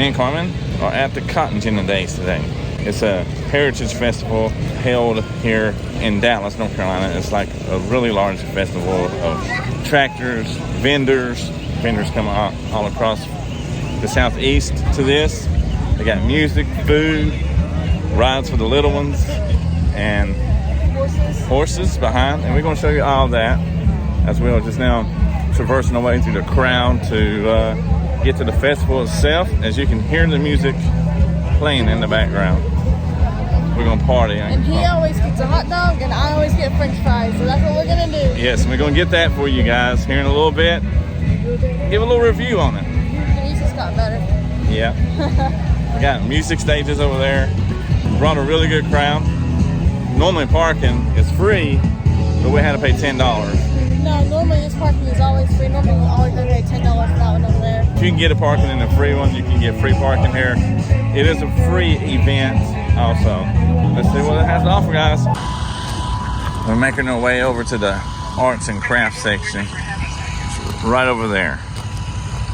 Me and Carmen are at the Cotton Gin Days today. It's a heritage festival held here in Dallas, North Carolina. It's like a really large festival of tractors, vendors. Vendors come all across the southeast to this. They got music, food, rides for the little ones, and horses behind. And we're going to show you all that as well. Just now traversing our way through the crowd to get to the festival itself. As you can hear the music playing in the background. We're going to party. And he always gets a hot dog and I always get french fries. So that's what we're going to do. Yes, and we're going to get that for you guys here in a little bit. Give a little review on it. The music's got better. Yeah. We got music stages over there. Brought a really good crowd. Normally parking is free, but we had to pay $10. No, normally this parking is always free. Normally we always pay $10 for that one over there. If you can get a parking in the free one, you can get free parking here. It is a free event also. Let's see what it has to offer, guys. We're making our way over to the arts and crafts section. It's right over there.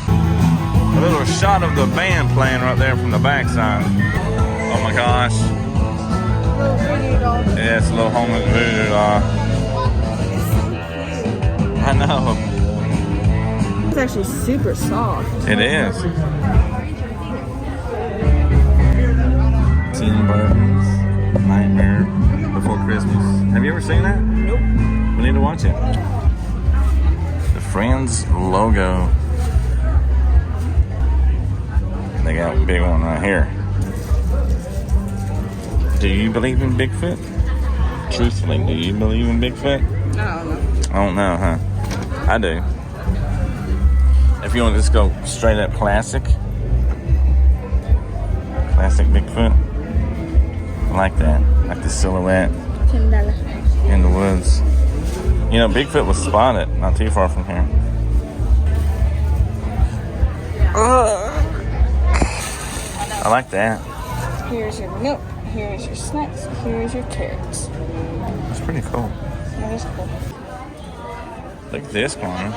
A little shot of the band playing right there from the backside. Oh my gosh. Yeah, it's a little homeless voodoo doll. I know. It's actually super soft. It is. Tim Burton's Nightmare Before Christmas. Have you ever seen that? Nope. We need to watch it. The Friends logo. They got a big one right here. Do you believe in Bigfoot? Truthfully, do you believe in Bigfoot? I don't know. I don't know, huh? I do. If you want to just go straight up classic Bigfoot. I like that. Like the silhouette $10. in the woods. You know, Bigfoot was spotted not too far from here. I like that. Here's your milk. Here's your snacks. Here's your carrots. That's pretty cool. That is cool. Look at this one.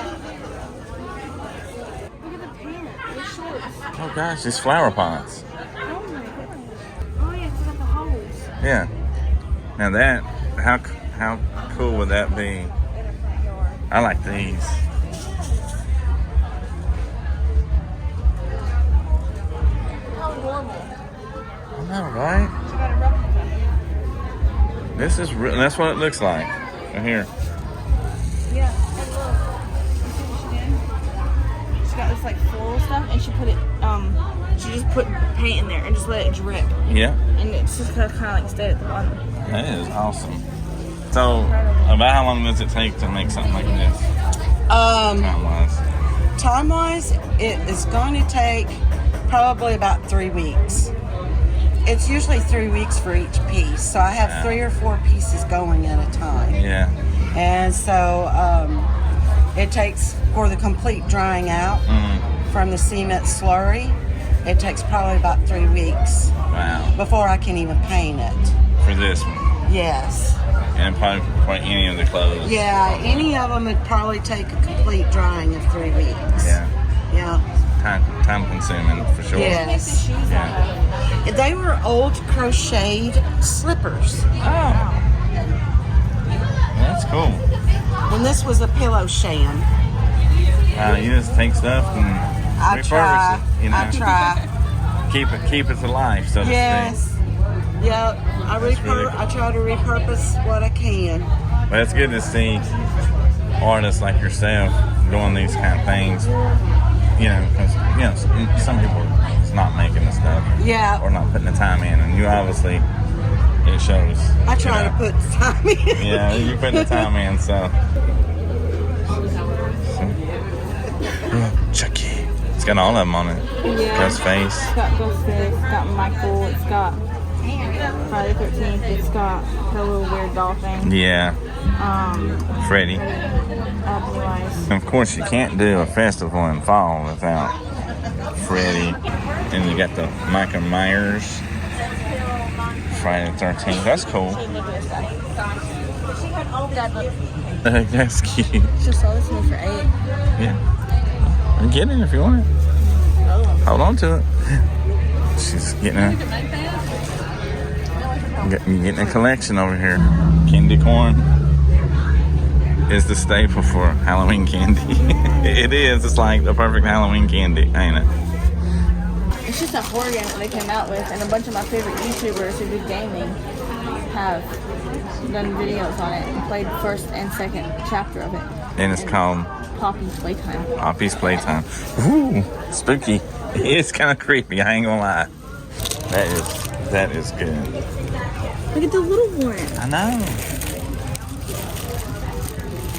Look at the pants. They're shorts. Oh gosh, these flower pots. Oh my goodness. Oh yeah, it's got the holes. Yeah. Now that, how cool would that be? In a front yard. I like these. How normal. I know, right? She got a replica. This is that's what it looks like. Right here. Yeah, and look. You see what she did? She got this like floral stuff and she put it, she just put paint in there and just let it drip. Yeah. And it's just kind of like stayed at the bottom. That is awesome. So, about how long does it take to make something like this? Time-wise. Time-wise, it is going to take probably about 3 weeks. It's usually 3 weeks for each piece, so I have 3 or 4 pieces going at a time. Yeah. And so it takes, for the complete drying out from the cement slurry, it takes probably about 3 weeks Wow. before I can even paint it. For this one. Yes. And probably any of the clothes. Yeah, any of them would probably take a complete drying of 3 weeks. Yeah. Yeah. Time consuming for sure. Yes. Yeah. They were old crocheted slippers. Oh. That's cool. And this was a pillow sham. You just take stuff and I repurpose try. it. You know, I try. keep it to life, so to speak. Yes. Yep. That's really cool. I try to repurpose what I can. But it's good to see artists like yourself doing these kind of things. You know, because some people are just not making the stuff. Yeah. Or not putting the time in, and you obviously, it shows. I try to put the time in. Yeah, you put the time in, so. Chucky. It's got all of them on it. Yeah. Ghostface. It's got Ghostface, it's got Michael, it's got Friday the 13th, it's got the little weird doll thing. Yeah. Freddy. Pennywise. Of course, you can't do a festival in fall without Freddy. And you got the Michael Myers. Friday the 13th. That's cool. That's cute. She sold this to me for $8. Yeah. Get it if you want it. Hold on to it. She's getting a collection over here. Candy corn is the staple for Halloween candy. It is. It's like the perfect Halloween candy, ain't it? It's just a horror game that they came out with, and a bunch of my favorite YouTubers who do gaming have done videos on it and played the first and second chapter of it. And it's called Poppy's Playtime. Poppy's Playtime. Ooh, spooky. It's kind of creepy, I ain't gonna lie. That is good. Look at the little one. I know.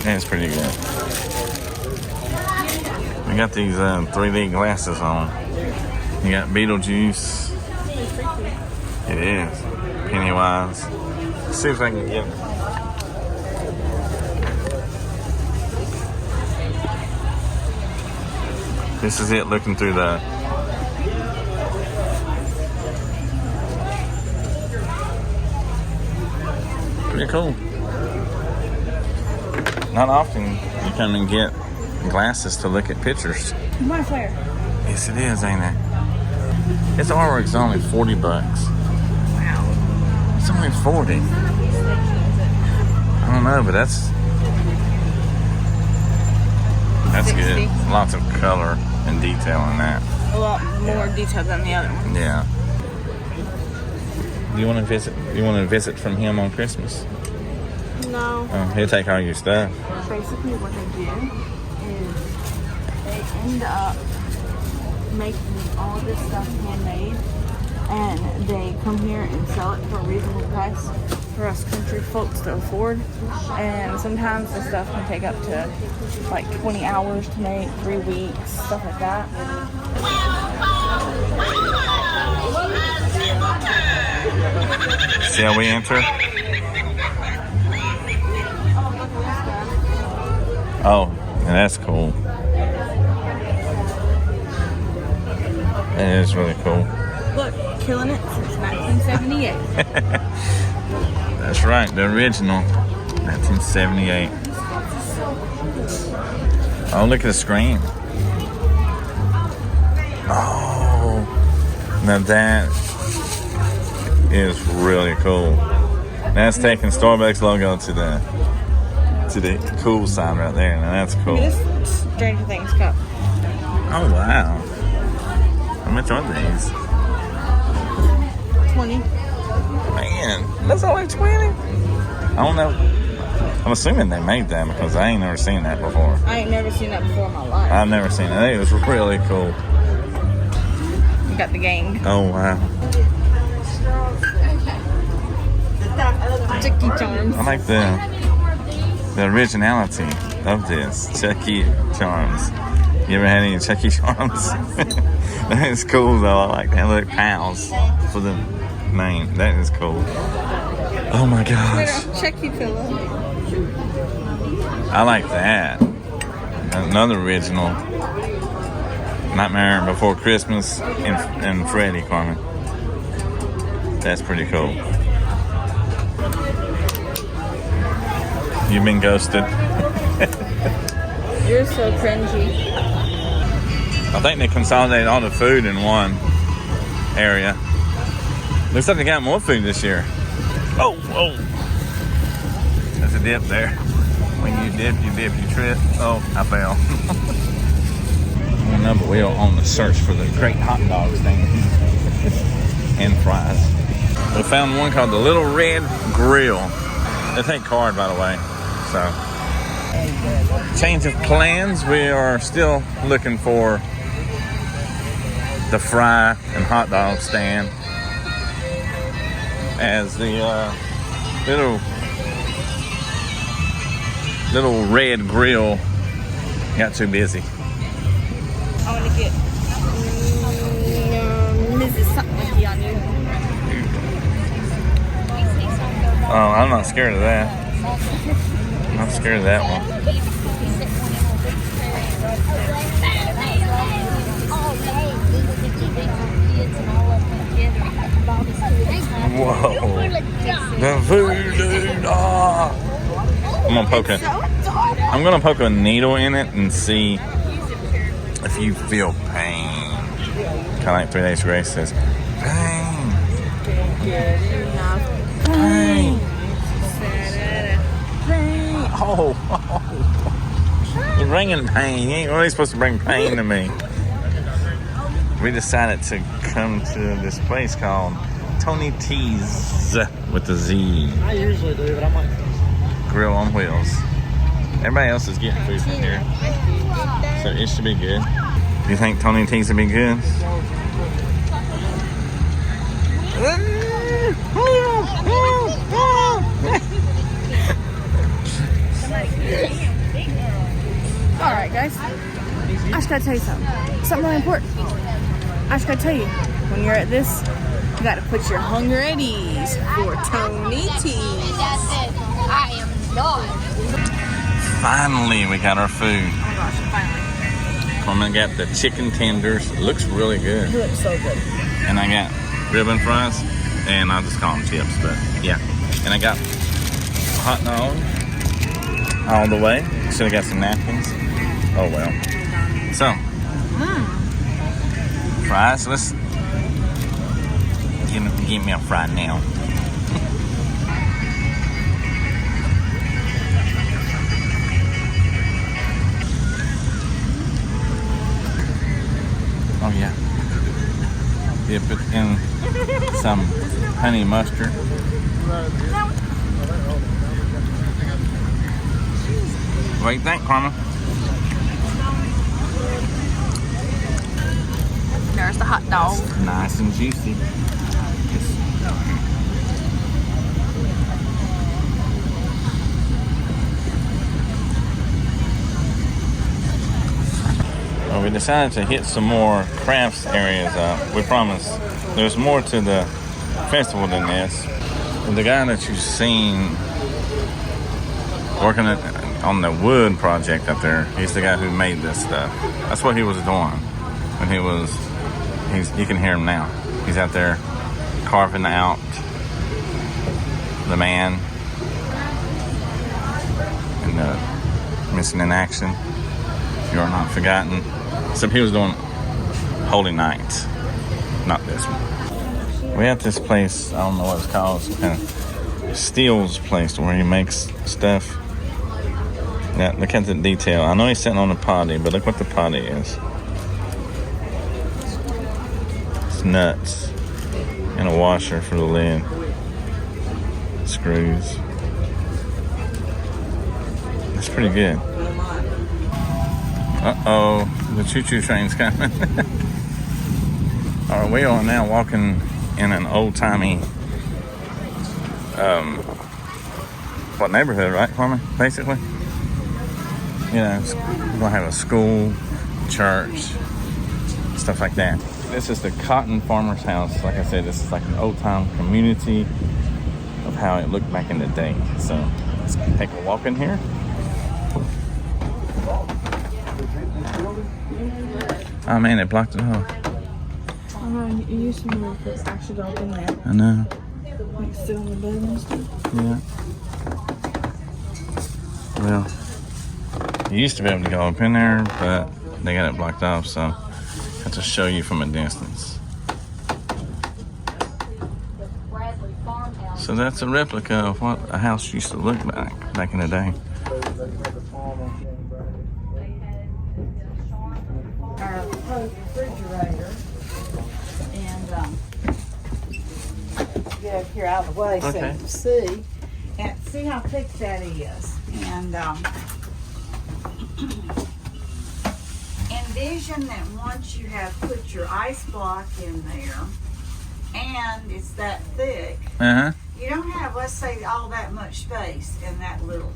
That's pretty good. We got these 3D glasses on. You got Beetlejuice. It is. Pennywise. Let's see if I can get it. This is it looking through the... Pretty cool. Not often you come and get glasses to look at pictures. My flare. Yes, it is, ain't it? This artwork's only $40. Wow. It's only 40. I don't know, but that's good. 60. Lots of color and detail in that. A lot more detailed than the other one. Yeah. Do you want to visit? You want to visit from him on Christmas? No. Oh, he'll take all your stuff. Basically what they do is they end up making all this stuff handmade, and they come here and sell it for a reasonable price for us country folks to afford. And sometimes the stuff can take up to like 20 hours to make, 3 weeks, stuff like that. See how we enter? Oh, yeah, that's cool. That is really cool. Look, killing it since 1978. That's right, the original, 1978. Oh, look at the screen. Oh, now that is really cool. That's taking Starbucks logo to the cool sign right there. Now that's cool. This Stranger Things cup. Oh wow! How much are these? 20. Man, that's only 20. I don't know. I'm assuming they made that because I ain't never seen that before. I ain't never seen that before in my life. I've never seen it. It was really cool. You got the gang. Oh wow! Chucky Charms. I like the originality of this Chucky Charms. You ever had any Chucky Charms? That is cool though. I like that. Look, pals for the name. That is cool. Oh my gosh! Little Chucky pillow. I like that. Another original. Nightmare Before Christmas and Freddy, Carmen. That's pretty cool. You've been ghosted. You're so cringy. I think they consolidated all the food in one area. Looks like they got more food this year. Oh, whoa. There's a dip there. When you dip, you trip. Oh, I fell. No, but we are on the search for the great hot dog stand and fries. We found one called the Little Red Grill. They take card, by the way. So, change of plans. We are still looking for the fry and hot dog stand as the little red grill got too busy. I want to get Mrs. Something on you. Oh, I'm not scared of that. I'm not scared of that one. Whoa. The voodoo. I'm gonna poke a needle in it and see if you feel pain. Kind of like 3 Days Grace says, Good enough. Pain. Pain. Oh. You're bringing pain. You ain't really supposed to bring pain to me. We decided to come to this place called Tony T's with a Z. I usually do, but I'm like, Grill on wheels. Everybody else is getting food from here, so it should be good. You think Tony T's will be good? All right, guys. I just gotta tell you something. Something really important. I just gotta tell you, when you're at this, you gotta put your hunger at ease for Tony T's. That's it. I am not. Finally, we got our food. Oh my gosh, finally. I got the chicken tenders. It looks really good. It looks so good. And I got ribbon fries, and I'll just call them chips, but yeah. And I got hot dog all the way. Should have got some napkins. Oh well. So, fries. Let's give me a fry now. Oh yeah. Dip it in some honey mustard. What do you think, Carmen? There's the hot dog. Nice and juicy. Well, we decided to hit some more crafts areas up. We promised there's more to the festival than this. The guy that you've seen working on the wood project up there, he's the guy who made this stuff. That's what he was doing when you can hear him now. He's out there carving out the man and the missing in action. You are not forgotten. Except he was doing Holy Night, not this one. We at this place, I don't know what it's called, some kind of Steele's place where he makes stuff. Yeah, look at the detail. I know he's sitting on a potty, but look what the potty is. It's nuts. And a washer for the lid. Screws. That's pretty good. Uh-oh, the choo-choo train's coming. All right, we are now walking in an old-timey, what neighborhood, right, Carmen? Basically, you know, we're gonna have a school, church, stuff like that. This is the Cotton Farmer's House. Like I said, this is like an old-time community of how it looked back in the day. So let's take a walk in here. Oh man, it blocked it off. It used to be where it's actually open there. I know. Like still in the bed and stuff. Yeah. Well, you used to be able to go up in there, but they got it blocked off, so I have to show you from a distance. So that's a replica of what a house used to look like back in the day. Our refrigerator. And get up here out of the way so you can see. And see how thick that is. And envision that once you have put your ice block in there and it's that thick, you don't have, let's say, all that much space in that little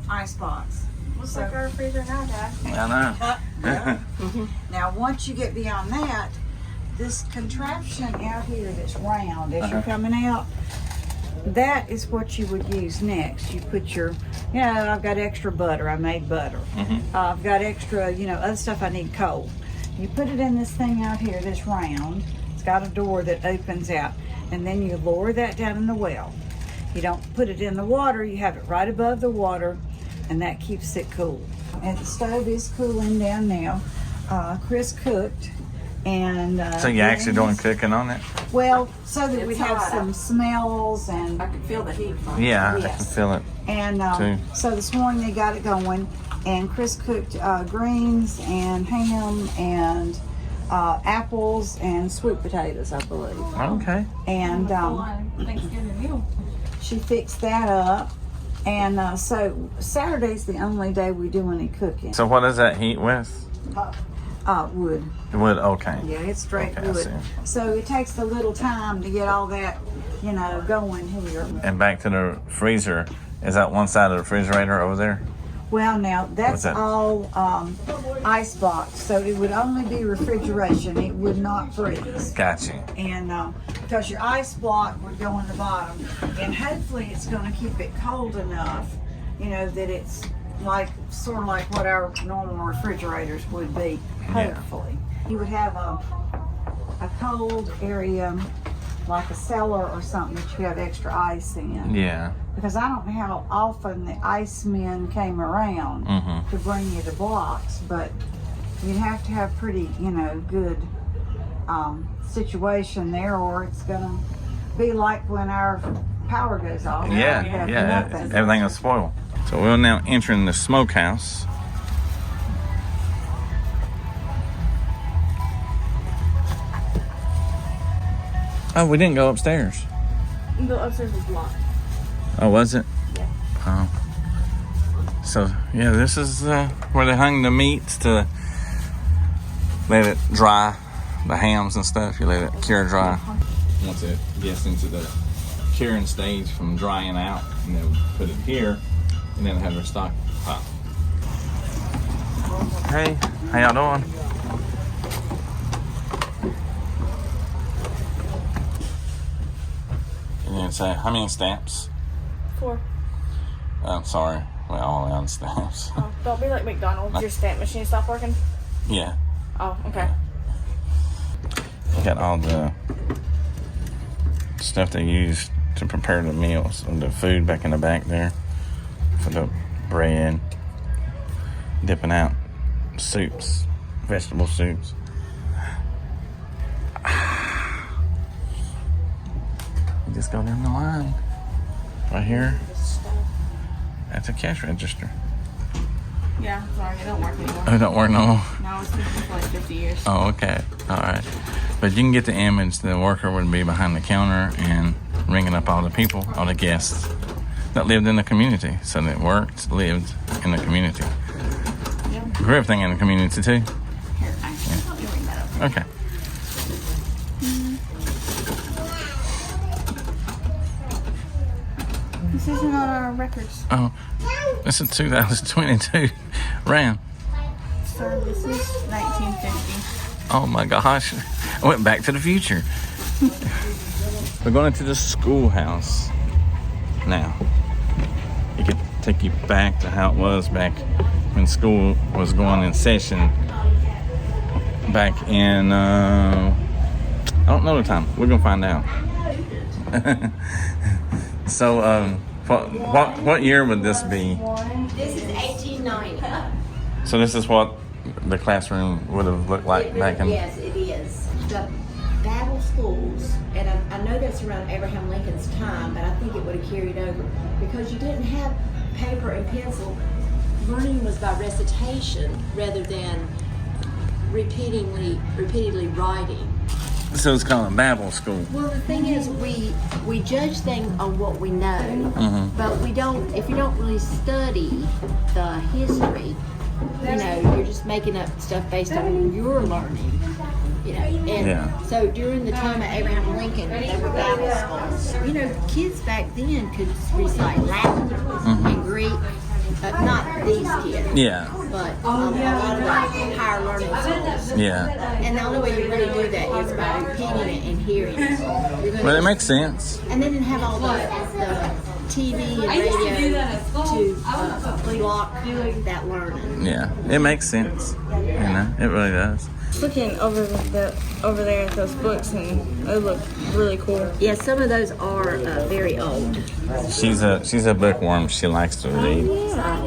ice box. Looks like our freezer now, Dad. I know. Now, once you get beyond that, this contraption out here that's round as you're coming out, that is what you would use next. You put your, I've got extra butter. I made butter. I've got extra, other stuff I need cold. You put it in this thing out here that's round. It's got a door that opens out. And then you lower that down in the well. You don't put it in the water. You have it right above the water, and that keeps it cool. And the stove is cooling down now. Chris cooked And So you're actually doing cooking on it? well, so that we'd It's have hot. some smells and I could feel the heat. Yeah, I Yes. can feel it. and Too. so this morning they got it going, and Chris cooked greens and ham and apples and sweet potatoes, I believe. Okay. And Thanksgiving meal. she fixed that up. And so Saturday's the only day we do any cooking. So what does that heat with? Wood. Wood, okay. Yeah, it's straight Okay, I wood. see. So it takes a little time to get all that, going here. And back to the freezer. Is that one side of the refrigerator over there? Well, now What's that's that? all ice blocked, so it would only be refrigeration. It would not freeze. Gotcha. And because your ice block would go in the bottom, and hopefully it's going to keep it cold enough, that it's sort of like what our normal refrigerators would be. Yeah. Hopefully, you would have a cold area like a cellar or something that you have extra ice in. Yeah. Because I don't know how often the icemen came around Mhm. to bring you the blocks, but you'd have to have pretty, good situation there, or it's gonna be like when our power goes off. Yeah, We have yeah. nothing. Everything will spoil. So we're now entering the smokehouse. Oh, we didn't go upstairs. You go upstairs with block. Oh, was it? Yeah. Oh. So, yeah, this is where they hung the meats to let it dry, the hams and stuff. You let it cure dry. Once it gets into the curing stage from drying out, and then put it here, and then have their stock pot. Hey, how y'all doing? And then say, how many stamps? 4. I'm sorry, we're all out of stamps. Oh, don't be like McDonald's. Your stamp machine stopped working. Yeah, Oh, okay. got all the stuff they use to prepare the meals and the food back in the back there for the bread, dipping out soups, vegetable soups. You just go down the line right here at the cash register. Yeah, sorry, it don't work anymore. Oh, it don't work no more. No, it's been for like 50 years. Oh, okay. All right. But you can get the image. The worker would be behind the counter and ringing up all the people, all the guests that lived in the community. So that lived in the community. Yeah. Grew everything in the community too. Here, let me ring that up. Okay. This isn't on our records. Oh, this is 2022 Ram. Sir, this is 1950. Oh my gosh. I went back to the future. We're going into the schoolhouse now. It could take you back to how it was back when school was going in session back in, I don't know the time. We're going to find out. So, what year would this be? This is 1890. So this is what the classroom would have looked like back in... Yes, it is. The Battle schools, and I know that's around Abraham Lincoln's time, but I think it would have carried over because you didn't have paper and pencil. Learning was by recitation rather than repeatedly writing. So it's called a Babel school. Well, the thing is, we judge things on what we know, but we don't. If you don't really study the history, you're just making up stuff based on your learning. And so during the time of Abraham Lincoln, they were Bible schools. Kids back then could recite Latin and Greek. Not these kids. Yeah. But a lot of the higher learning schools. Yeah. And the only way you really do that is by repeating it and hearing it. Well, it makes sense. And they didn't have all the TV and radio to block that learning. Yeah, it makes sense. It really does. looking over there at those books, and they look really cool. Yeah, some of those are very old. She's a bookworm. She likes to read.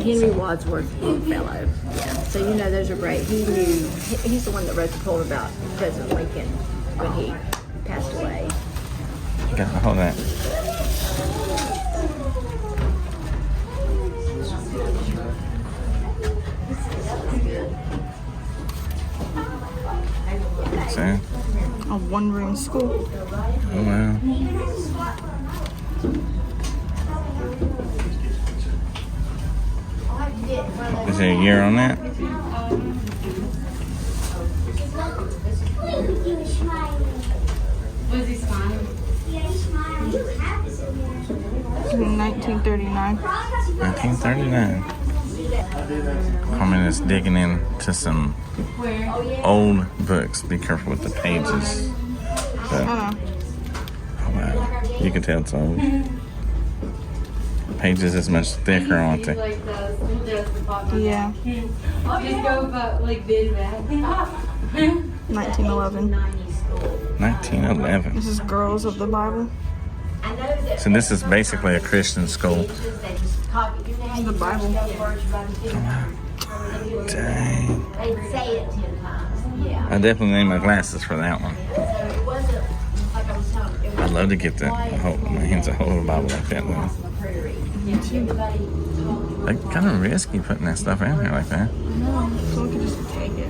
Henry Wadsworth Longfellow. Yeah, so you know those are great. He's the one that wrote the poem about President Lincoln when he passed away. Hold that. See? A one-room school. Oh wow. Is there a year on that? Was he smiling? 1939. 1939. Carmen is digging into some old books. Be careful with the pages. So, oh wow. You can tell it's old. Pages is much thicker, aren't they? Like does the popular. Yeah. Just go about like this, man. 1911. 1911. This is Girls of the Bible. So this is basically a Christian school. The Bible. Dang. They'd say it 10 times. Yeah. I definitely need my glasses for that one. So it wasn't like I was telling you. I'd love to get my hands a hold of a Bible like that though. Like kind of risky putting that stuff in here like that. No, someone could just take it.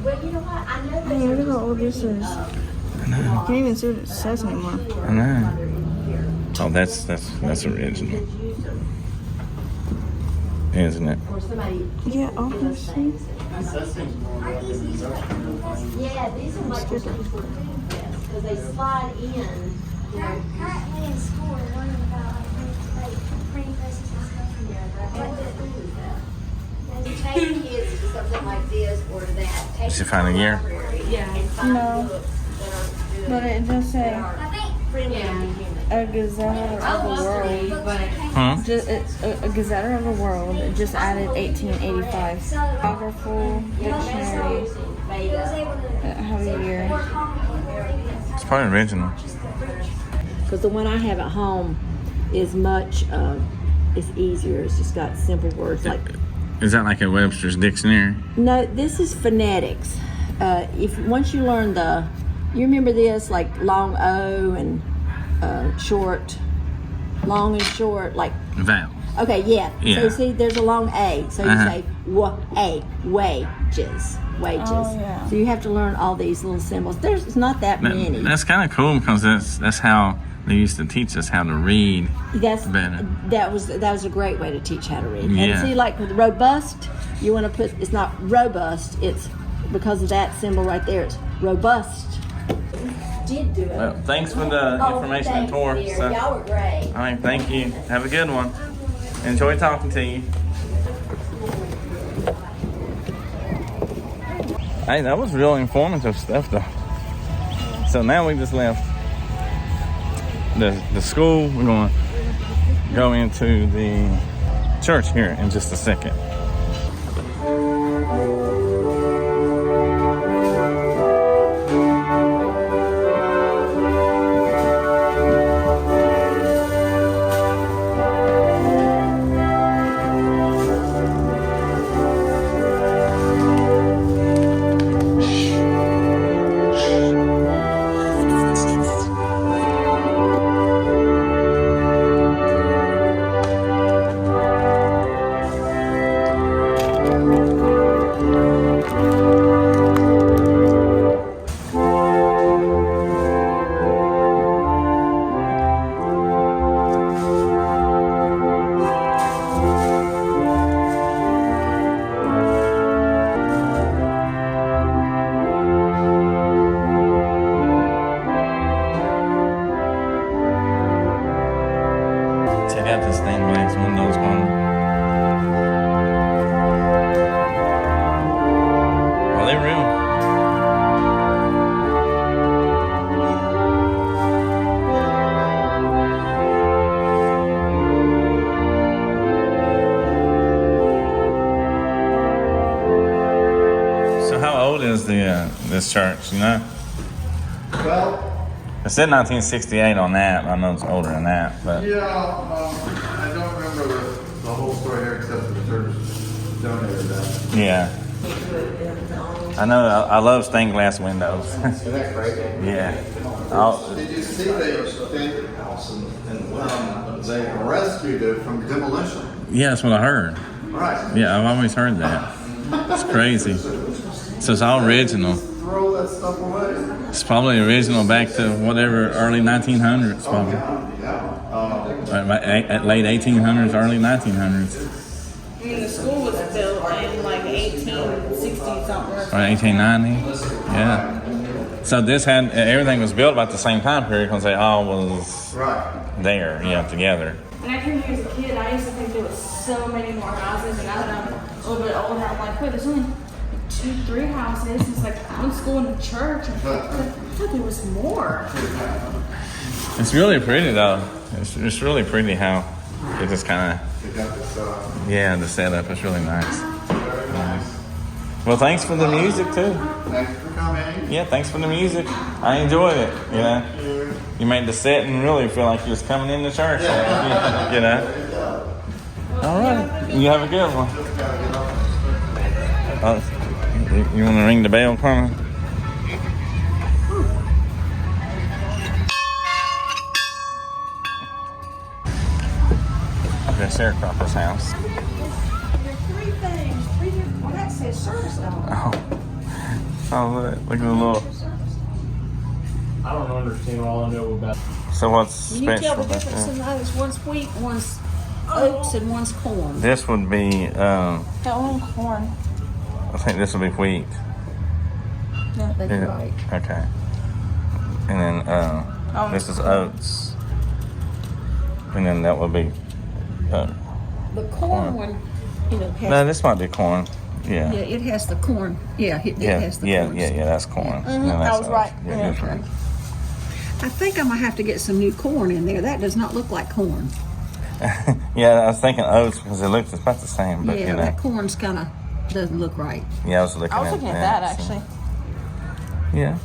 Well, you know what? I know Hey, look at how old this is. I know. You can't even see what it says anymore. I know. Oh, that's original, isn't it? or somebody. Yeah, obviously. Yeah, these are like because they slide in. You know, Currently in school, we're learning about like printing presses and stuff. you take kids to something like this or that. Take Did you find a year? No. But it does say I think a Gazetter of the World. Huh? A Gazetter of the World just added 1885. Biographical dictionary. it was able to Have a year. It's probably original. Because the one I have at home is much, it's easier. It's just got simple words like. Is that like a Webster's dictionary? No, this is phonetics. If once you learn you remember this like long O and short, long and short, like. Vowel. Okay, yeah. Yeah. So see, there's a long A. So you Uh-huh. say wages. Oh, yeah. So you have to learn all these little symbols. There's not that many. That's kind of cool because that's how they used to teach us how to read better. That was a great way to teach how to read. Yeah. And see, like with robust, you want to put it's not robust. It's because of that symbol right there. It's robust. Did do it. Well, thanks for the information and tour. So, Y'all were great. all right, thank you. Have a good one. Enjoy talking to you. Hey, that was real informative stuff, though. So now we just left the school. We're going to go into the church here in just a second. is the this church? You know, Well, it said 1968 on that. I know it's older than that, but yeah, I don't remember the whole story here except the church donated that. yeah. I know. I love stained glass windows. Isn't that crazy? Yeah. Did you see they rescued it from demolition? Yeah, that's what I heard. Right. Yeah, I've always heard that. It's crazy. So it's all original. Throw that stuff away. It's probably original back to whatever early 1900s, probably. At late 1800s, early 1900s, I mean, the school was built in like 1860 something. or 1890. Yeah. So this had everything was built about the same time period because they all was Right. there, together. When I came here as a kid, I used to think there was so many more houses, and now that I'm a little bit older, I'm like, wait, there's only 2-3 houses. It's like one school and a church. And I thought there was more. It's really pretty though. It's really pretty how it just kind They got this, of the setup is really nice. Well, thanks for the music too. thanks for coming. Yeah, thanks for the music. I enjoyed it. You made the set and really feel like you was coming into church. All right. You have a good one. You want to ring the bell, Carmen? The sharecropper's house. There's 3 things. 3 different. Well, that says service dog. Oh, look at the little. I don't understand all I know about. So what's Can you tell special the about difference in that? those? One's wheat, one's oats, and one's corn. This would be, That one corn. I think this would be wheat. That's Yeah. right. Okay. And then this is oats. And then that would be. The corn one, has, No, this might be corn. Yeah. yeah, it has the corn. Yeah, it Yeah. has the Yeah. corn. Yeah. That's corn. No, that's I was right. oats. Yeah, Yeah. that's right. I think I'm gonna have to get some new corn in there. That does not look like corn. Yeah, I was thinking oats because it looks about the same, but Yeah, that corn's kind of doesn't look right. Yeah, I was looking at that so- actually. Yeah.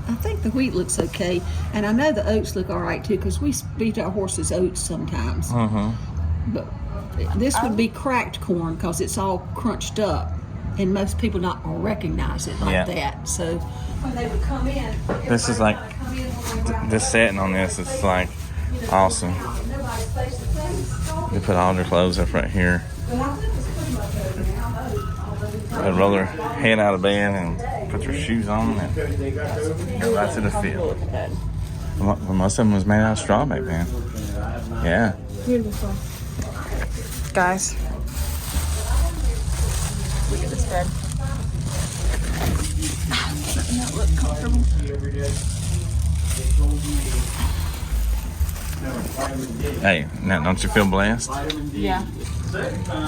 I think the wheat looks okay, and I know the oats look all right too because we feed our horses oats sometimes. Mm-hmm. But this would be cracked corn because it's all crunched up, and most people not recognize it like Yeah. that. So when they would come in, This is like this setting on this. It's like awesome. nobody's face to face. They put all their clothes up right here. But I think it's pretty much over now. They roll their head out of bed and put their shoes on and go right to the field. Well, most of them was made out of straw back then. Yeah. Beautiful. Guys. Look at this bed. Doesn't that look comfortable? Hey, now don't you feel blessed? Yeah.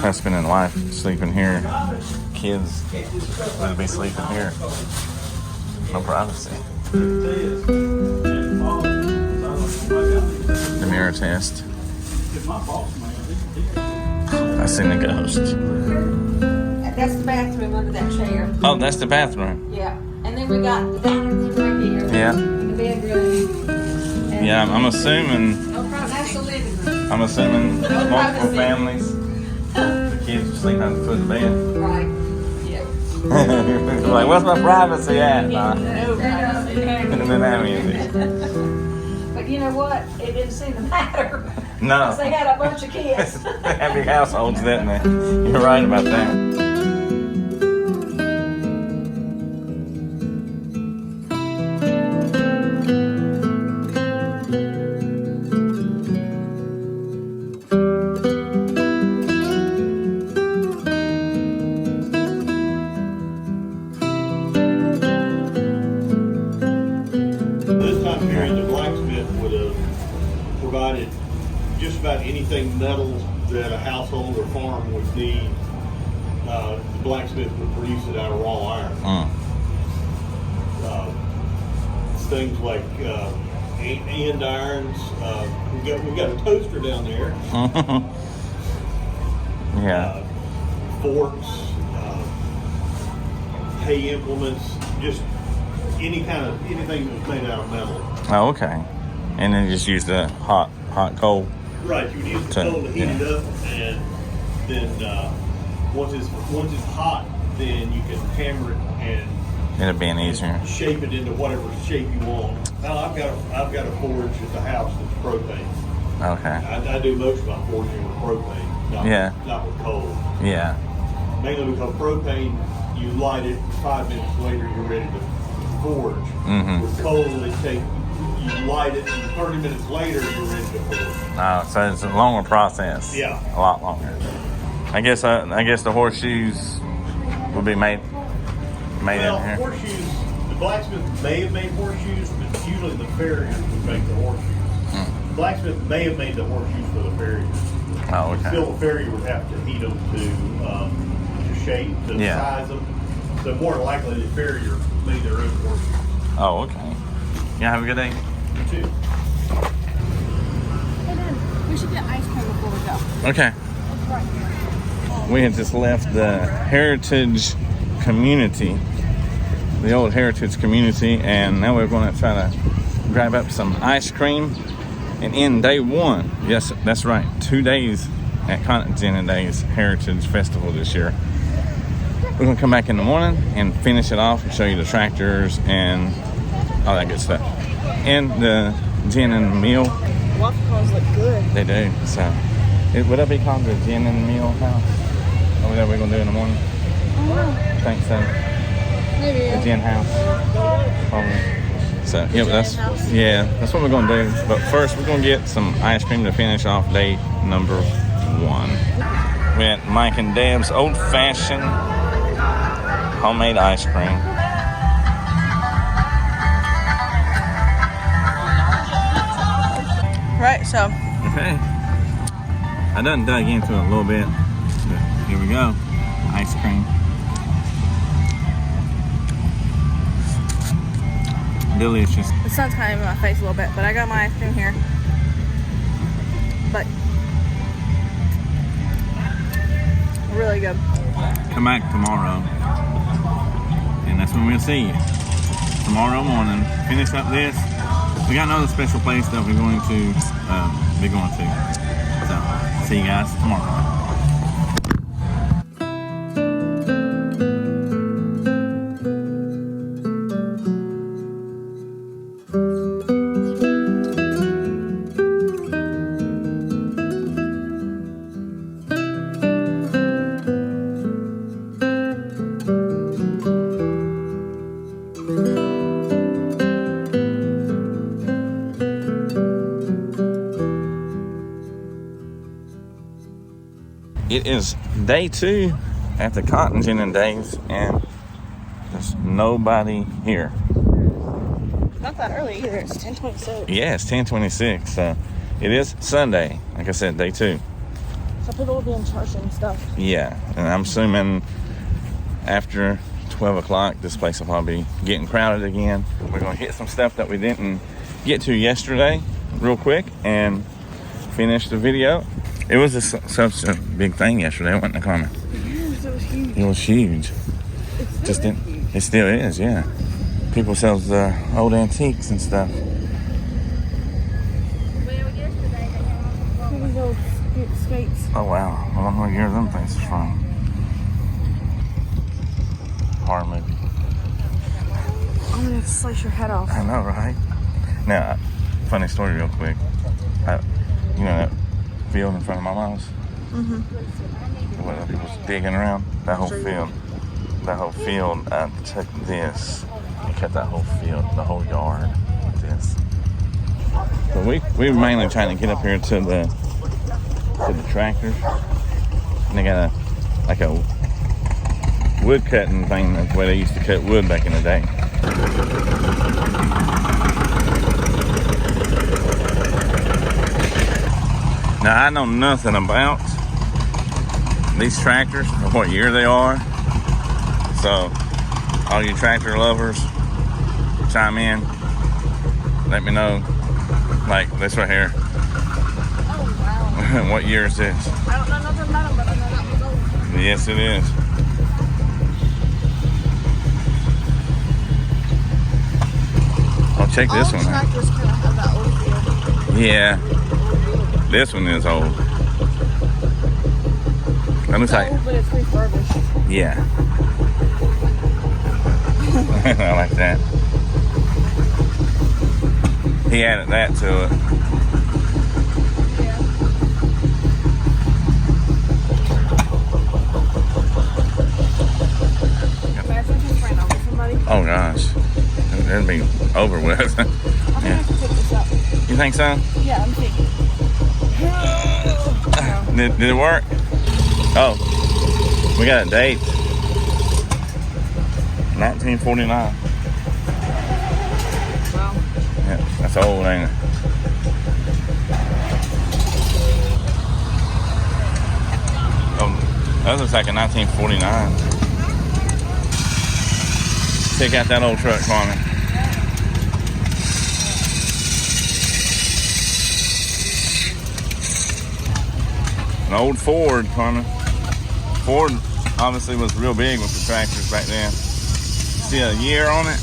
Husband and wife sleeping here. Kids would be sleeping here. No privacy. The mirror test. I seen a ghost. That's the bathroom under that chair. Oh, that's the bathroom. Yeah, and then we got the dining room right here. Yeah. The bedroom. And Yeah, I'm assuming. no problem. That's the living room. I'm assuming multiple families. The kids are sleeping at the foot of the bed. Right. Yeah. Like, where's my privacy at? Nah. No privacy. And then that music. But you know what? It didn't seem to matter. No. They had a bunch of kids. Happy households, didn't they? You're right about that. This time period, the blacksmith would have provided just about anything metal that a household or farm would need. The blacksmith would produce it out of raw iron. Things like andirons. We got a toaster down there. Yeah. Forks, hay implements, just anything that's made out of metal. Oh, okay. And then just use the hot coal. Right, you would use the coal to heat it up, and then once it's hot, then you can hammer it and It'll be easier. shape it into whatever shape you want. Now I've got a forge at the house that's propane. Okay. I do most of my forging with propane, not with coal. Yeah. Mainly because propane, you light it, 5 minutes later you're ready to forge. Mm-hmm. With coal, you light it, and 30 minutes later you're ready to forge. Oh, so it's a longer process. Yeah. A lot longer. I guess the horseshoes will be made Well, in here. horseshoes, the blacksmith may have made horseshoes, but usually the farriers would make the horseshoes. The blacksmith may have made the horseshoes for the farriers. Oh, okay. Still, the farrier would have to heat them to shape, to size them. So more than likely, the farrier made their own horseshoes. Oh, okay. Yeah, have a good day. You too. We should get ice cream before we go. Okay. It's right here. We had just left the Heritage community, the old Heritage community, and now we're going to try to grab up some ice cream and end day one. Yes, that's right. 2 days at Continental Days Heritage Festival this year. We're going to come back in the morning and finish it off and show you the tractors and all that good stuff. And the gin and meal. Waffle cones look good. They do. So, would that be called the gin and meal house? Or whatever we're going to do in the morning? I think so. Maybe. The gin house. Probably. So, yeah, that's what we're going to do. But first, we're going to get some ice cream to finish off day number 1. We're at Mike and Deb's Old Fashioned Homemade Ice Cream. Right, so. Okay. I done dug into it a little bit. But here we go. Ice cream. Delicious. The sun's kind of in my face a little bit, but I got my ice cream here. But really good. Come back tomorrow. And that's when we'll see you. Tomorrow morning. Finish up this. We got another special place that we're going to be going to. So, see you guys tomorrow. It is day 2 at the Cotton Gin Days, and there's nobody here. Not that early either. It's 10:26. Yeah, it's 10:26, so it is Sunday. Like I said, day 2. So people will be in church and stuff. Yeah, and I'm assuming after 12 o'clock, this place will probably be getting crowded again. We're going to hit some stuff that we didn't get to yesterday real quick and finish the video. It was such a big thing yesterday, wasn't it, Carmen? Yes, it was huge. It was huge. It's still huge. It still is, yeah. People sell the old antiques and stuff. Here we go. Skates. Oh, wow. I don't know where year them things is from. Horror movie. I'm gonna slice your head off. I know, right? Now, funny story real quick. You know that field in front of my mom's? Mm-hmm. Where people was digging around? That whole field, I took this. I cut that whole field, the whole yard with this. So we were mainly trying to get up here to the tractors. And they got a wood cutting thing. That's the way they used to cut wood back in the day. Now I know nothing about these tractors or what year they are. So all you tractor lovers, chime in. Let me know. Like this right here. Oh, wow. What year is this? I don't know nothing about them, but I know that was old. Yes, it is. check this one out. tractors kind of have that old feel. Yeah. This one is old. That looks like, Old, but it's refurbished. yeah. I like that. He added that to it. Imagine just ran over somebody. Oh gosh. That'd be over with. I think I can pick this up. You think so? Yeah, I'm thinking. Did it work? Oh. We got a date. 1949. Well, Yeah, that's old, ain't it? Oh, that looks like a 1949. Check out that old truck, Carmen. An old Ford, Carmen. Ford obviously was real big with the tractors back then. See a year on it?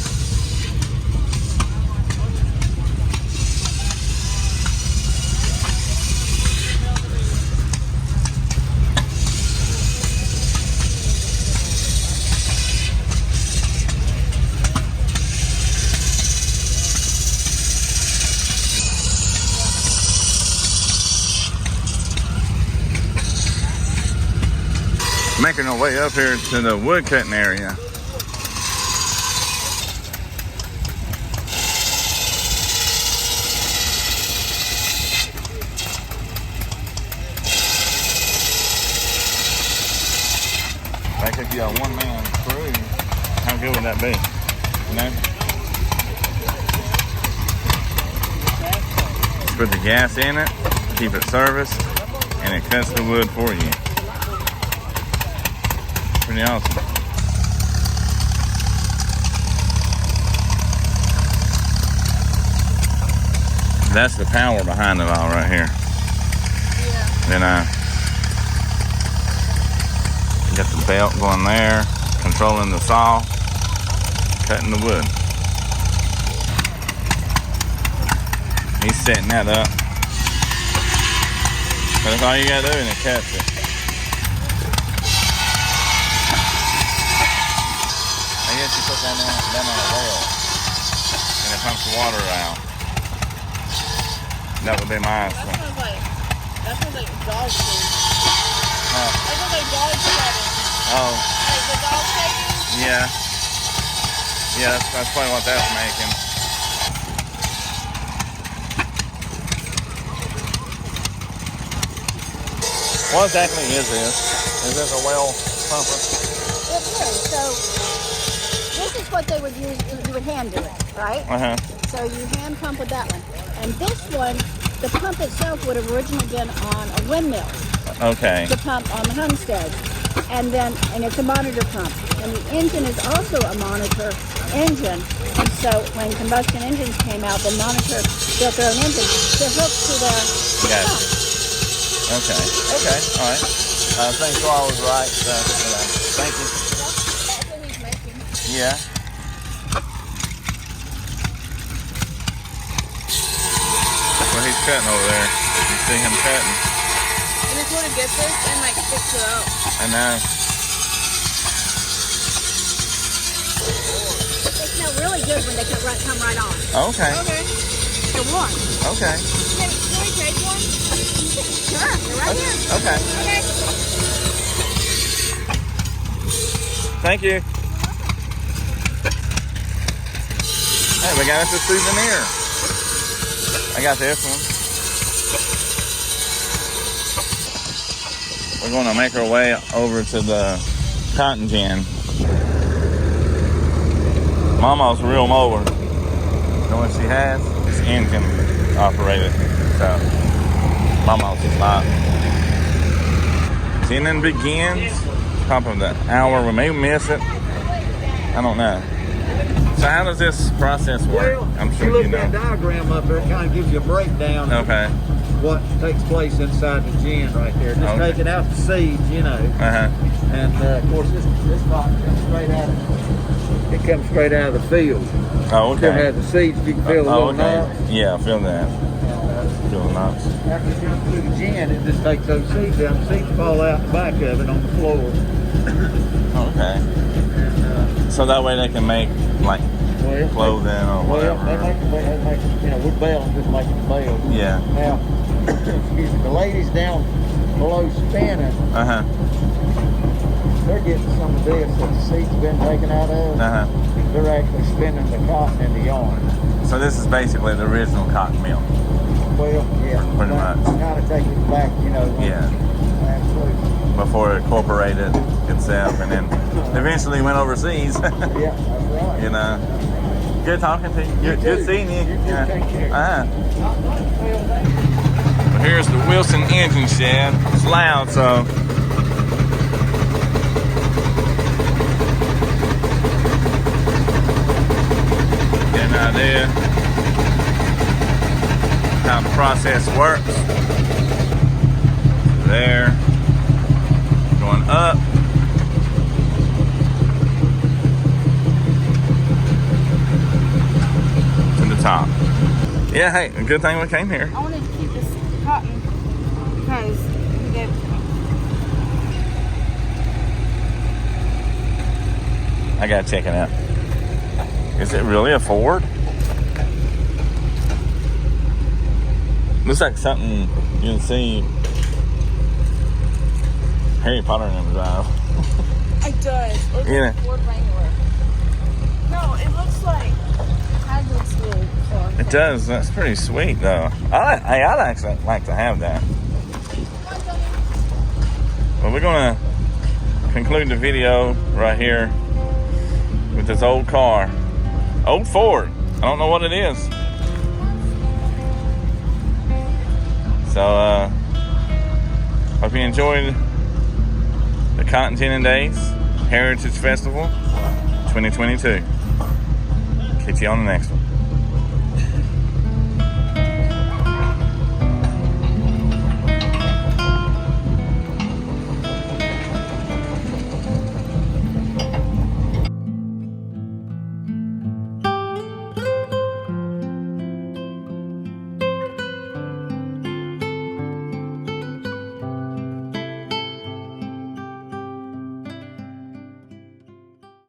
Making our way up here to the wood cutting area. Like if you have one man crew, how good would that be? You know? Put the gas in it, keep it serviced, and it cuts the wood for you. Pretty awesome. That's the power behind it all right here. Yeah. Then got the belt going there, controlling the saw, cutting the wood. He's setting that up. But that's all you gotta do and it cuts it. I guess you put that down on a rail and it pumps the water out. That would be my that sounds like dog food. That sounds like dog shedding. Oh, Like the dog shaking. yeah. Yeah, that's probably what that's making. What exactly is this? Is this a well pumper? It is. So this is what they would use. You would hand do it, right? Uh-huh. So you hand pump with that one, and this one, the pump itself would have originally been on a windmill. Okay. The pump on the homestead, and it's a monitor pump, and the engine is also a monitor engine. And so when combustion engines came out, the monitor built their own engine to hook to the Gotcha. pump. Okay. Okay. All right. Thanks for all was right. Thank you. That's what he's making. Yeah. Well, he's cutting over there. You see him cutting. And it's what it gets this and like sticks it out. I know. They smell really good when they come right on. Okay. Okay. They're warm. Okay. Can we take one? Sure, they're right here. Okay. Okay. Thank you. Hey, we got us a souvenir. I got this one. We're going to make our way over to the cotton gin. Mama's real mower. You know what she has? It's engine operated. So, Mama's is not. Ginning begins. Top of the hour. We may miss it. I don't know. So how does this process work? Well, I'm if sure you look you at that know. diagram up there, it kind of gives you a breakdown Okay. of what takes place inside the gin right there. Just Okay. taking out the seeds, you know. Uh-huh. And of course, this cotton comes straight out of It comes straight out of the field. Oh, Still okay. has the seeds. You can feel the Oh, little okay. nuts. Yeah, I feel that. Feel the nuts. After it comes through the gin, it just takes those seeds out. The seeds fall out the back of it on the floor. Okay. And, So that way they can make like well, clothing or well, whatever. they make, you know, with bells, just making the bells. Yeah. Now, excuse me, the ladies down below spinning, Uh-huh. they're getting some of this that the seeds have been taken out of. Uh-huh. They're actually spinning the cotton into yarn. So this is basically the original cotton mill. Well, yeah. Pretty much. Kind of take it back, you know. Yeah. Absolutely. Before it incorporated itself and then eventually went overseas. Yeah, that's right. You know. Good talking to you. Good seeing you. You too. Take care. Uh-huh. Well, here's the Wilson engine shed. It's loud, so get an idea how the process works. There, going up. To the top. Yeah, hey, a good thing we came here. I wanted to keep this cotton because he gave it to me. I gotta check it out. Is it really a Ford? Looks like something you can see Harry Potter in the drive. It does. It looks Yeah. like Ford Wrangler. No, it looks like Hagrid's little car. It does. That's pretty sweet, though. I'd actually like to have that. Well, we're gonna conclude the video right here with this old car, old Ford. I don't know what it is. So, hope you enjoyed the Cotton Gin and Days Heritage Festival 2022. Catch you on the next one.